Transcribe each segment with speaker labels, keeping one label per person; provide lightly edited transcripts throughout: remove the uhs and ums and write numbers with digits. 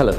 Speaker 1: Halo,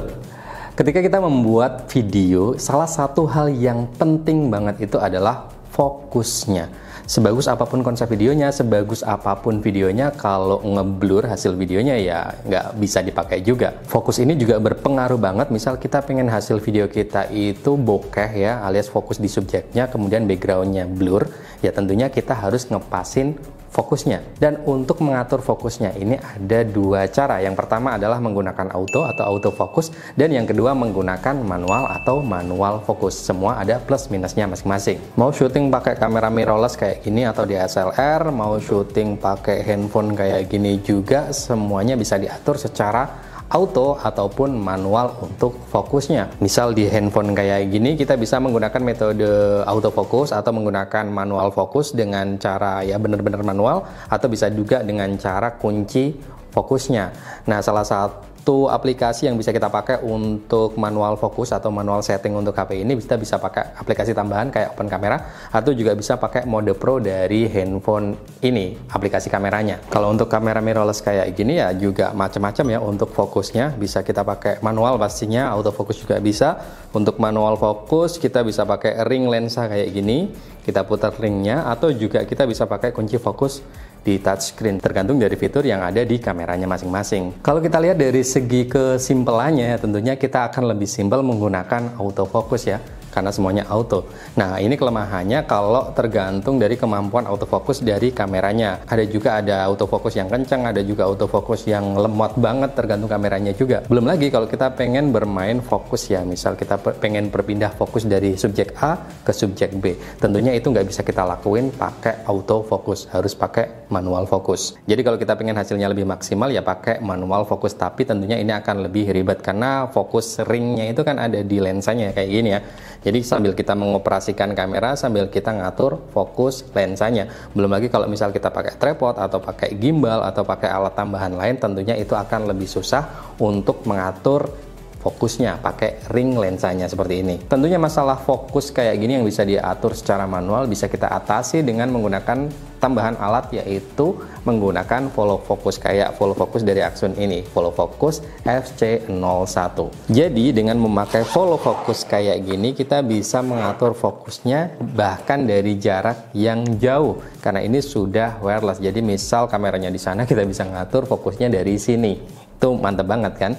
Speaker 1: ketika kita membuat video, salah satu hal yang penting banget itu adalah fokusnya. Sebagus apapun konsep videonya, sebagus apapun videonya, kalau ngeblur hasil videonya ya nggak bisa dipakai juga. Fokus ini juga berpengaruh banget, misal kita pengen hasil video kita itu bokeh ya, alias fokus di subjeknya, kemudian backgroundnya blur, ya tentunya kita harus ngepasin fokusnya. Dan untuk mengatur fokusnya ini ada dua cara. Yang pertama adalah menggunakan auto atau autofocus, dan yang kedua menggunakan manual atau manual focus. Semua ada plus minusnya masing-masing. Mau syuting pakai kamera mirrorless kayak gini atau DSLR, mau syuting pakai handphone kayak gini juga, semuanya bisa diatur secara auto ataupun manual untuk fokusnya. Misal di handphone kayak gini kita bisa menggunakan metode autofocus atau menggunakan manual fokus dengan cara ya benar-benar manual, atau bisa juga dengan cara kunci fokusnya. Nah, salah satu aplikasi yang bisa kita pakai untuk manual fokus atau manual setting untuk HP ini, kita bisa pakai aplikasi tambahan kayak Open Camera, atau juga bisa pakai mode pro dari handphone ini, aplikasi kameranya. Kalau untuk kamera mirrorless kayak gini ya juga macam-macam ya untuk fokusnya, bisa kita pakai manual pastinya, autofocus juga bisa. Untuk manual fokus kita bisa pakai ring lensa kayak gini, kita putar ringnya, atau juga kita bisa pakai kunci fokus di touchscreen, tergantung dari fitur yang ada di kameranya masing-masing. Kalau kita lihat dari segi kesimpelannya, tentunya kita akan lebih simpel menggunakan autofocus ya, karena semuanya auto. Nah, ini kelemahannya kalau tergantung dari kemampuan autofocus dari kameranya. Ada autofocus yang kencang, ada juga autofocus yang lemot banget, tergantung kameranya juga. Belum lagi kalau kita pengen bermain fokus ya, misal kita pengen berpindah fokus dari subjek A ke subjek B. Tentunya itu nggak bisa kita lakuin pakai autofocus, harus pakai manual fokus. Jadi kalau kita pengen hasilnya lebih maksimal ya pakai manual fokus, tapi tentunya ini akan lebih ribet karena fokus ringnya itu kan ada di lensanya kayak gini ya. Jadi sambil kita mengoperasikan kamera, sambil kita ngatur fokus lensanya. Belum lagi kalau misal kita pakai tripod atau pakai gimbal atau pakai alat tambahan lain, tentunya itu akan lebih susah untuk mengatur fokusnya pakai ring lensanya seperti ini. Tentunya masalah fokus kayak gini yang bisa diatur secara manual bisa kita atasi dengan menggunakan tambahan alat, yaitu menggunakan follow focus kayak follow focus dari Axon ini, follow focus FC01. Jadi dengan memakai follow focus kayak gini kita bisa mengatur fokusnya bahkan dari jarak yang jauh, karena ini sudah wireless. Jadi misal kameranya di sana, kita bisa ngatur fokusnya dari sini. Itu mantap banget kan?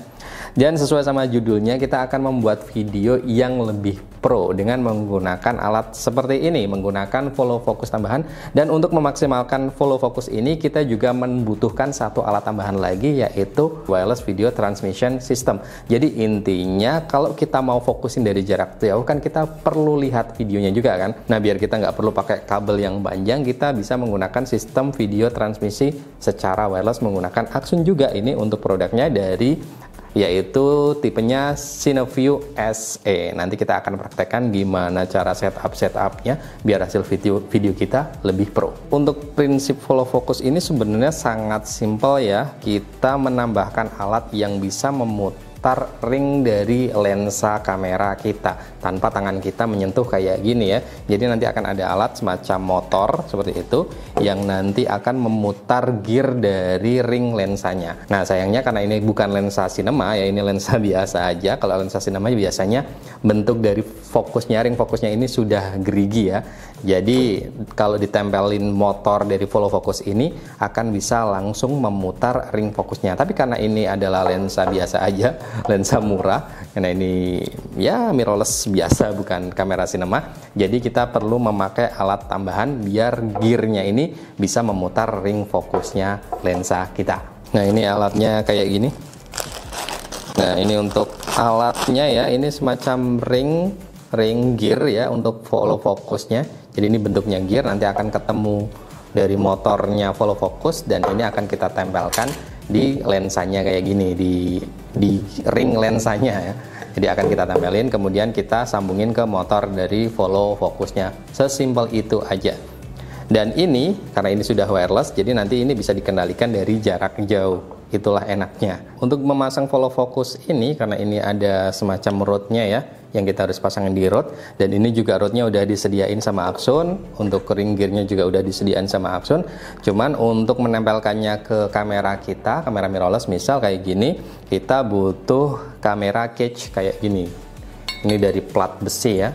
Speaker 1: Dan sesuai sama judulnya, kita akan membuat video yang lebih pro dengan menggunakan alat seperti ini, menggunakan follow focus tambahan. Dan untuk memaksimalkan follow focus ini, kita juga membutuhkan satu alat tambahan lagi, yaitu wireless video transmission system. Jadi intinya kalau kita mau fokusin dari jarak jauh kan kita perlu lihat videonya juga kan. Nah, biar kita nggak perlu pakai kabel yang panjang, kita bisa menggunakan sistem video transmisi secara wireless menggunakan Axon juga. Ini untuk produknya dari yaitu tipenya Cineview SE. Nanti kita akan praktekkan gimana cara setupnya biar hasil video kita lebih pro. Untuk prinsip follow focus ini sebenarnya sangat simpel ya. Kita menambahkan alat yang bisa memutar ring dari lensa kamera kita tanpa tangan kita menyentuh kayak gini ya. Jadi nanti akan ada alat semacam motor seperti itu yang nanti akan memutar gear dari ring lensanya. Nah, sayangnya karena ini bukan lensa sinema ya, ini lensa biasa aja. Kalau lensa sinema biasanya bentuk dari fokusnya, ring fokusnya ini sudah gerigi ya. Jadi kalau ditempelin motor dari follow focus ini akan bisa langsung memutar ring fokusnya. Tapi karena ini adalah lensa biasa aja, lensa murah, karena ini ya mirrorless biasa bukan kamera sinema, jadi kita perlu memakai alat tambahan biar gearnya ini bisa memutar ring fokusnya lensa kita. Nah, ini alatnya kayak gini. Nah, ini untuk alatnya ya, ini semacam ring gear ya untuk follow fokusnya. Jadi ini bentuknya gear, nanti akan ketemu dari motornya follow focus, dan ini akan kita tempelkan di lensanya kayak gini, di ring lensanya ya. Jadi akan kita tempelin, kemudian kita sambungin ke motor dari follow fokusnya. Sesimpel itu aja. Dan ini karena ini sudah wireless, jadi nanti ini bisa dikendalikan dari jarak jauh. Itulah enaknya. Untuk memasang follow focus ini, karena ini ada semacam rodnya ya, yang kita harus pasangin di rod, dan ini juga rodnya udah disediain sama Axon. Untuk ring gearnya juga udah disediain sama Axon. Cuman untuk menempelkannya ke kamera kita, kamera mirrorless misal kayak gini, kita butuh kamera cage kayak gini. Ini dari plat besi ya.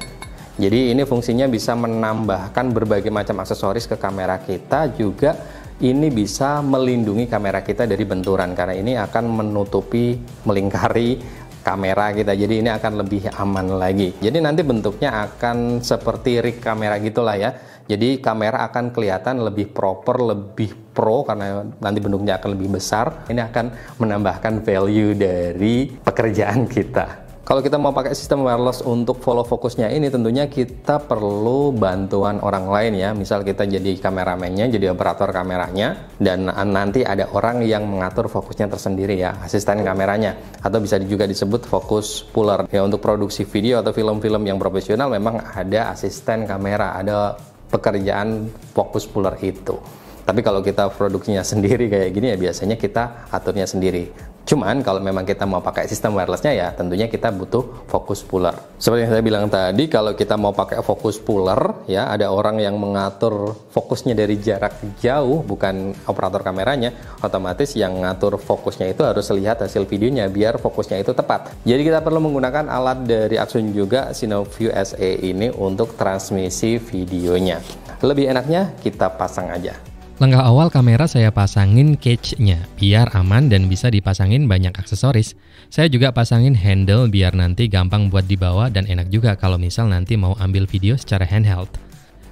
Speaker 1: Jadi ini fungsinya bisa menambahkan berbagai macam aksesoris ke kamera kita, juga ini bisa melindungi kamera kita dari benturan karena ini akan menutupi, melingkari kamera kita. Jadi ini akan lebih aman lagi. Jadi nanti bentuknya akan seperti rig kamera gitulah ya. Jadi kamera akan kelihatan lebih proper, lebih pro karena nanti bentuknya akan lebih besar. Ini akan menambahkan value dari pekerjaan kita. Kalau kita mau pakai sistem wireless untuk follow fokusnya ini, tentunya kita perlu bantuan orang lain ya. Misal kita jadi kameramennya, jadi operator kameranya, dan nanti ada orang yang mengatur fokusnya tersendiri ya, asisten kameranya. Atau bisa juga disebut fokus puller. Ya, untuk produksi video atau film-film yang profesional memang ada asisten kamera, ada pekerjaan fokus puller itu. Tapi kalau kita produksinya sendiri kayak gini ya biasanya kita aturnya sendiri. Cuman kalau memang kita mau pakai sistem wirelessnya ya tentunya kita butuh fokus puller. Seperti yang saya bilang tadi, kalau kita mau pakai fokus puller ya ada orang yang mengatur fokusnya dari jarak jauh, bukan operator kameranya. Otomatis yang ngatur fokusnya itu harus lihat hasil videonya biar fokusnya itu tepat. Jadi kita perlu menggunakan alat dari Axon juga, Cinoview SE ini untuk transmisi videonya. Lebih enaknya kita pasang aja.
Speaker 2: Langkah awal kamera saya pasangin cage-nya, biar aman dan bisa dipasangin banyak aksesoris. Saya juga pasangin handle biar nanti gampang buat dibawa dan enak juga kalau misal nanti mau ambil video secara handheld.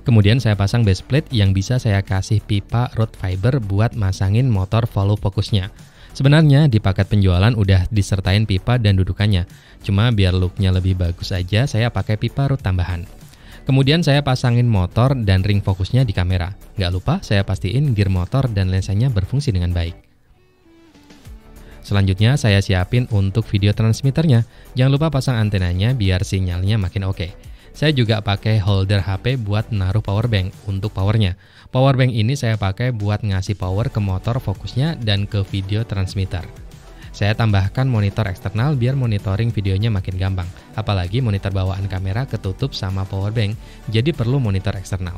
Speaker 2: Kemudian saya pasang base plate yang bisa saya kasih pipa road fiber buat masangin motor follow fokusnya. Sebenarnya di paket penjualan udah disertain pipa dan dudukannya, cuma biar looknya lebih bagus aja saya pakai pipa road tambahan. Kemudian saya pasangin motor dan ring fokusnya di kamera. Nggak lupa saya pastiin gear motor dan lensanya berfungsi dengan baik. Selanjutnya saya siapin untuk video transmitternya. Jangan lupa pasang antenanya biar sinyalnya makin oke. Saya juga pakai holder HP buat naruh power bank untuk powernya. Power bank ini saya pakai buat ngasih power ke motor fokusnya dan ke video transmitter. Saya tambahkan monitor eksternal biar monitoring videonya makin gampang. Apalagi monitor bawaan kamera ketutup sama power bank, jadi perlu monitor eksternal.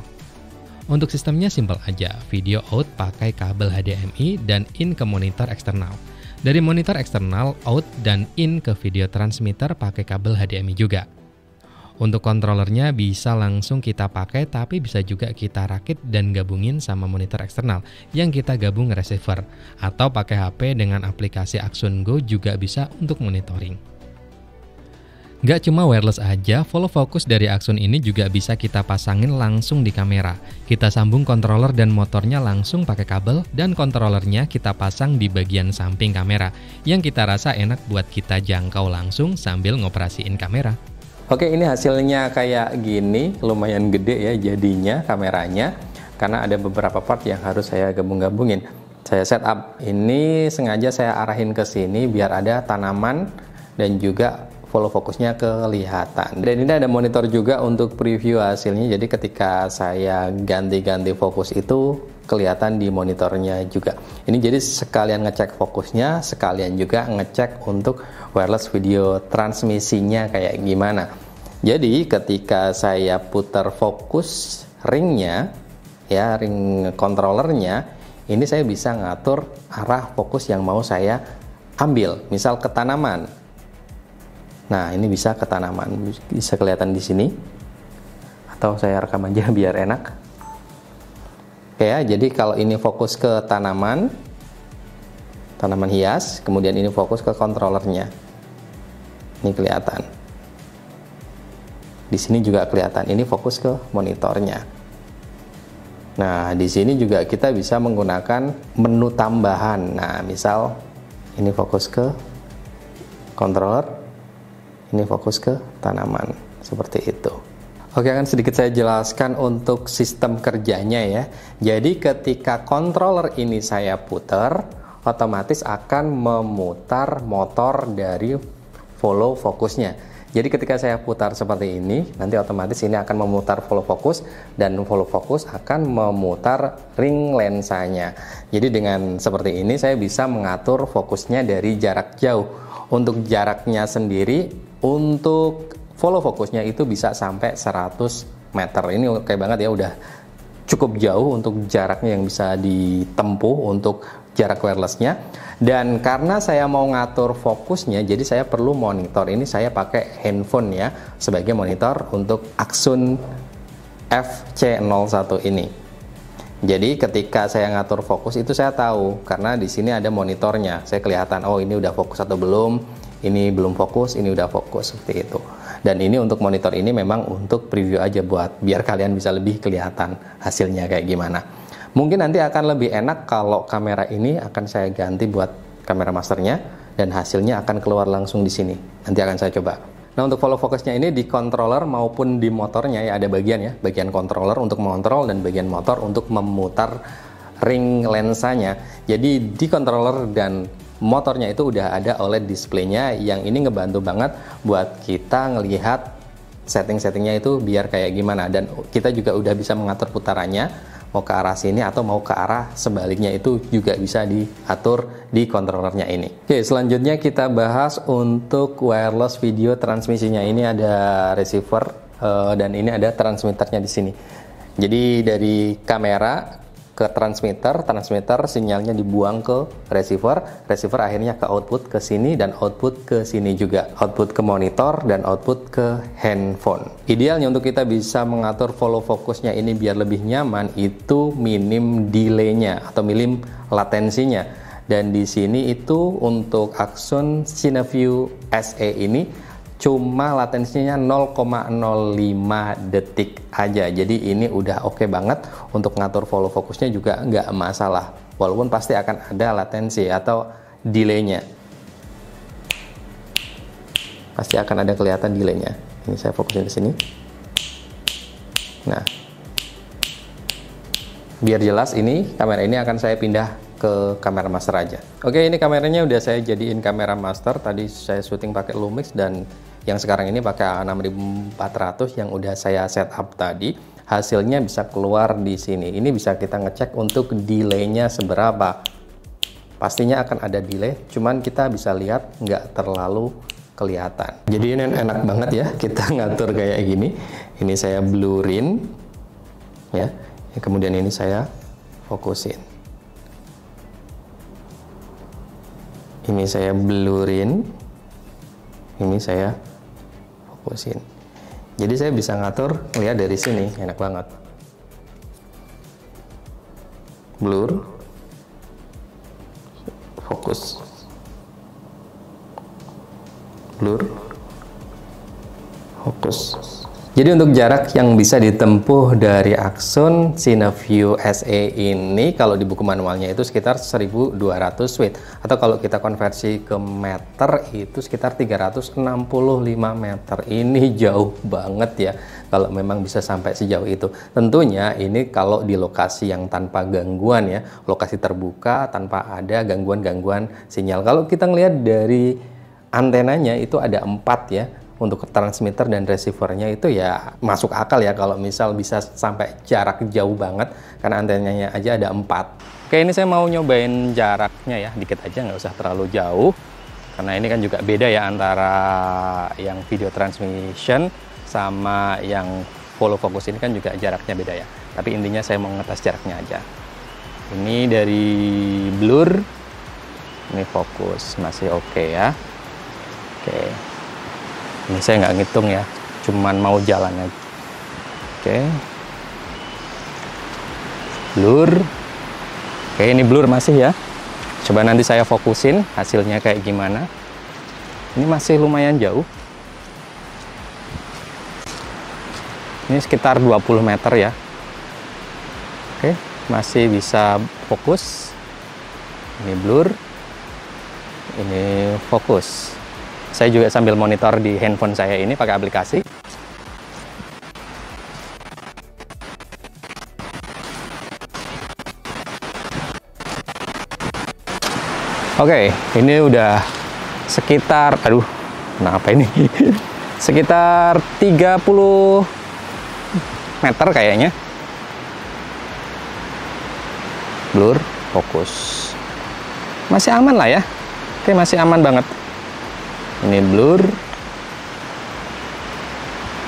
Speaker 2: Untuk sistemnya simple aja, video out pakai kabel HDMI dan in ke monitor eksternal. Dari monitor eksternal, out dan in ke video transmitter pakai kabel HDMI juga. Untuk kontrolernya bisa langsung kita pakai, tapi bisa juga kita rakit dan gabungin sama monitor eksternal yang kita gabung receiver. Atau pakai HP dengan aplikasi Axon Go juga bisa untuk monitoring. Nggak cuma wireless aja, follow focus dari Axon ini juga bisa kita pasangin langsung di kamera. Kita sambung controller dan motornya langsung pakai kabel, dan controllernya kita pasang di bagian samping kamera, yang kita rasa enak buat kita jangkau langsung sambil ngoperasiin kamera.
Speaker 1: Oke, ini hasilnya kayak gini, lumayan gede ya jadinya kameranya, karena ada beberapa part yang harus saya gabung-gabungin. Saya setup ini sengaja saya arahin ke sini biar ada tanaman dan juga follow fokusnya kelihatan. Dan ini ada monitor juga untuk preview hasilnya, jadi ketika saya ganti-ganti fokus itu kelihatan di monitornya juga. Ini jadi sekalian ngecek fokusnya, sekalian juga ngecek untuk wireless video transmisinya kayak gimana. Jadi ketika saya putar fokus ringnya, ya ring controllernya, ini saya bisa ngatur arah fokus yang mau saya ambil. Misal ke tanaman. Nah ini bisa ke tanaman, bisa kelihatan di sini. Atau saya rekam aja biar enak. Ya, jadi kalau ini fokus ke tanaman hias, kemudian ini fokus ke kontrolernya. Ini kelihatan. Di sini juga kelihatan. Ini fokus ke monitornya. Nah, di sini juga kita bisa menggunakan menu tambahan. Nah, misal ini fokus ke controller, ini fokus ke tanaman, seperti itu. Oke, akan sedikit saya jelaskan untuk sistem kerjanya ya. Jadi ketika controller ini saya putar, otomatis akan memutar motor dari follow fokusnya. Jadi ketika saya putar seperti ini, nanti otomatis ini akan memutar follow fokus, dan follow fokus akan memutar ring lensanya. Jadi dengan seperti ini saya bisa mengatur fokusnya dari jarak jauh. Untuk jaraknya sendiri, untuk follow fokusnya itu bisa sampai 100 meter. Ini oke banget ya, udah cukup jauh untuk jaraknya yang bisa ditempuh untuk jarak wirelessnya. Dan karena saya mau ngatur fokusnya, jadi saya perlu monitor. Ini saya pakai handphone ya sebagai monitor untuk Axon FC01 ini. Jadi ketika saya ngatur fokus itu saya tahu, karena di sini ada monitornya. Saya kelihatan, oh ini udah fokus atau belum, ini belum fokus, ini udah fokus, seperti itu. Dan ini untuk monitor ini memang untuk preview aja, buat biar kalian bisa lebih kelihatan hasilnya kayak gimana. Mungkin nanti akan lebih enak kalau kamera ini akan saya ganti buat kamera masternya, dan hasilnya akan keluar langsung di sini. Nanti akan saya coba. Nah, untuk follow fokusnya ini di controller maupun di motornya ya, ada bagian ya, bagian controller untuk mengontrol dan bagian motor untuk memutar ring lensanya. Jadi di controller dan motornya itu udah ada OLED displaynya, yang ini ngebantu banget buat kita ngelihat setting-settingnya itu biar kayak gimana, dan kita juga udah bisa mengatur putarannya mau ke arah sini atau mau ke arah sebaliknya, itu juga bisa diatur di controllernya ini. Oke, selanjutnya kita bahas untuk wireless video transmisinya. Ini ada receiver dan ini ada transmitternya di sini. Jadi dari kamera ke transmitter sinyalnya dibuang ke receiver akhirnya ke output ke sini, dan output ke sini juga, output ke monitor dan output ke handphone. Idealnya untuk kita bisa mengatur follow fokusnya ini biar lebih nyaman, itu minim delaynya atau minim latensinya. Dan di sini itu untuk Axon CineView SE ini cuma latensinya 0,05 detik aja. Jadi ini udah oke banget untuk ngatur follow fokusnya, juga nggak masalah, walaupun pasti akan ada latensi atau delaynya, pasti akan ada kelihatan delaynya. Ini saya fokusin di sini. Nah, biar jelas, ini kamera ini akan saya pindah ke kamera master aja. Oke, ini kameranya udah saya jadiin kamera master. Tadi saya syuting pakai Lumix, dan yang sekarang ini pakai A6400 yang udah saya setup tadi. Hasilnya bisa keluar di sini. Ini bisa kita ngecek untuk delaynya seberapa. Pastinya akan ada delay, cuman kita bisa lihat nggak terlalu kelihatan. Jadi ini enak banget ya kita ngatur kayak gini. Ini saya blurin ya. Kemudian ini saya fokusin. Ini saya blurin, ini saya fokusin. Jadi saya bisa ngatur, lihat dari sini, enak banget. Blur, fokus, blur, fokus. Jadi untuk jarak yang bisa ditempuh dari Axon CineView SE ini, kalau di buku manualnya itu sekitar 1200 feet, atau kalau kita konversi ke meter itu sekitar 365 meter. Ini jauh banget ya kalau memang bisa sampai sejauh itu. Tentunya ini kalau di lokasi yang tanpa gangguan ya, lokasi terbuka tanpa ada gangguan-gangguan sinyal. Kalau kita ngelihat dari antenanya itu ada 4 ya. Untuk transmitter dan receivernya itu ya masuk akal ya kalau misal bisa sampai jarak jauh banget, karena antenanya aja ada 4. Oke, ini saya mau nyobain jaraknya ya, dikit aja, nggak usah terlalu jauh, karena ini kan juga beda ya antara yang video transmission sama yang follow focus. Ini kan juga jaraknya beda ya, tapi intinya saya mau ngetes jaraknya aja. Ini dari blur, ini fokus, masih oke ya. Oke. Ini saya nggak ngitung ya, cuman mau jalan aja. Oke. Blur. Oke, ini blur masih ya. Coba nanti saya fokusin hasilnya kayak gimana. Ini masih lumayan jauh. Ini sekitar 20 meter ya. Oke, masih bisa fokus. Ini blur. Ini fokus. Saya juga sambil monitor di handphone saya ini pakai aplikasi. Oke, ini udah sekitar, aduh, kenapa ini? Sekitar 30 meter kayaknya. Blur, fokus. Masih aman lah ya. Oke, masih aman banget. Ini blur.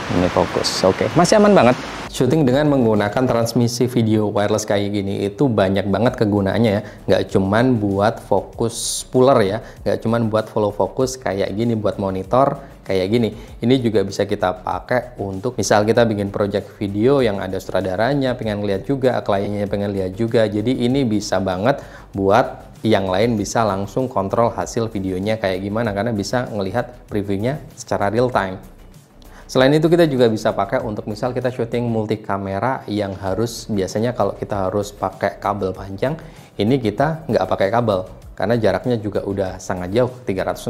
Speaker 1: Ini fokus. Oke, masih aman banget. Syuting dengan menggunakan transmisi video wireless kayak gini itu banyak banget kegunaannya ya. Nggak cuman buat fokus puller ya, nggak cuman buat follow fokus kayak gini, buat monitor kayak gini. Ini juga bisa kita pakai untuk misal kita bikin project video yang ada sutradaranya, pengen lihat juga, kliennya pengen lihat juga. Jadi ini bisa banget buat yang lain bisa langsung kontrol hasil videonya kayak gimana, karena bisa ngelihat previewnya secara real time. Selain itu kita juga bisa pakai untuk misal kita syuting multi kamera yang harus biasanya kalau kita harus pakai kabel panjang, ini kita nggak pakai kabel karena jaraknya juga udah sangat jauh, 365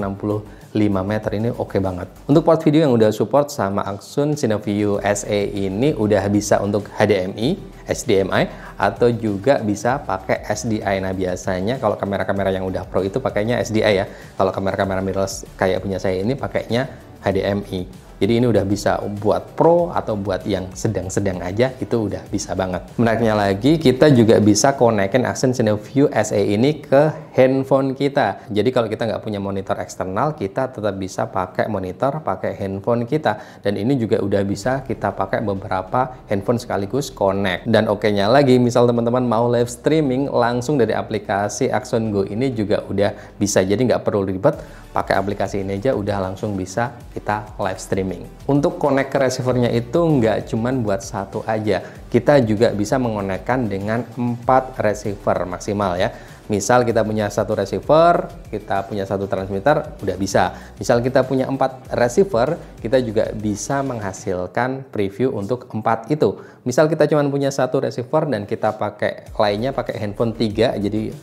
Speaker 1: meter, ini oke banget. Untuk port video yang udah support sama Action CineView SE ini udah bisa untuk HDMI, HDMI, atau juga bisa pakai SDI. Nah biasanya kalau kamera-kamera yang udah pro itu pakainya SDI ya. Kalau kamera-kamera mirrorless kayak punya saya ini pakainya HDMI. Jadi ini udah bisa buat pro atau buat yang sedang-sedang aja, itu udah bisa banget. Menariknya lagi, kita juga bisa konekin Action CineView SE ini ke handphone kita. Jadi kalau kita nggak punya monitor eksternal, kita tetap bisa pakai monitor, pakai handphone kita. Dan ini juga udah bisa kita pakai beberapa handphone sekaligus connect. Dan oke-nya lagi, misal teman-teman mau live streaming langsung dari aplikasi Action Go ini juga udah bisa. Jadi nggak perlu ribet, pakai aplikasi ini aja udah langsung bisa kita live streaming. Untuk connect ke receivernya itu nggak cuman buat satu aja, kita juga bisa mengonekkan dengan 4 receiver maksimal ya. Misal kita punya 1 receiver, kita punya 1 transmitter, udah bisa. Misal kita punya 4 receiver, kita juga bisa menghasilkan preview untuk 4 itu. Misal kita cuma punya 1 receiver dan kita pakai lainnya pakai handphone 3, jadi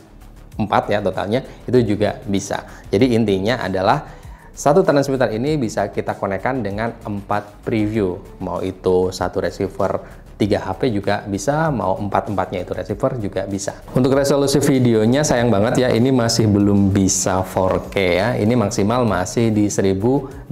Speaker 1: 4 ya totalnya, itu juga bisa. Jadi intinya adalah 1 transmitter ini bisa kita konekkan dengan 4 preview. Mau itu 1 receiver 3 HP juga bisa, mau 4-4-nya itu receiver juga bisa. Untuk resolusi videonya sayang banget ya, ini masih belum bisa 4K ya. Ini maksimal masih di 1080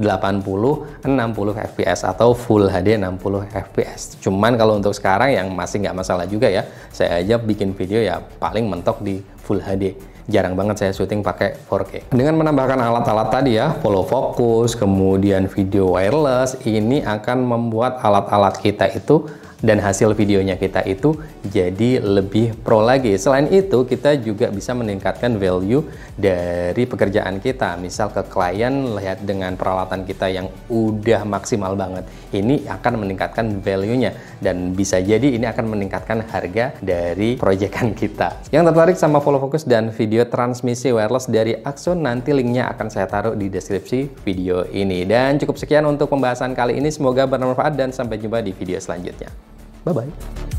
Speaker 1: 60 fps atau Full HD 60 fps. Cuman kalau untuk sekarang yang masih nggak masalah juga ya. Saya aja bikin video ya paling mentok di Full HD. Jarang banget saya syuting pakai 4K. Dengan menambahkan alat-alat tadi ya, follow focus, kemudian video wireless, ini akan membuat alat-alat kita itu dan hasil videonya kita itu jadi lebih pro lagi. Selain itu, kita juga bisa meningkatkan value dari pekerjaan kita. Misal ke klien, lihat dengan peralatan kita yang udah maksimal banget. Ini akan meningkatkan value-nya. Dan bisa jadi ini akan meningkatkan harga dari proyekan kita. Yang tertarik sama follow focus dan video transmisi wireless dari Action, nanti linknya akan saya taruh di deskripsi video ini. Dan cukup sekian untuk pembahasan kali ini. Semoga bermanfaat dan sampai jumpa di video selanjutnya. Bye-bye.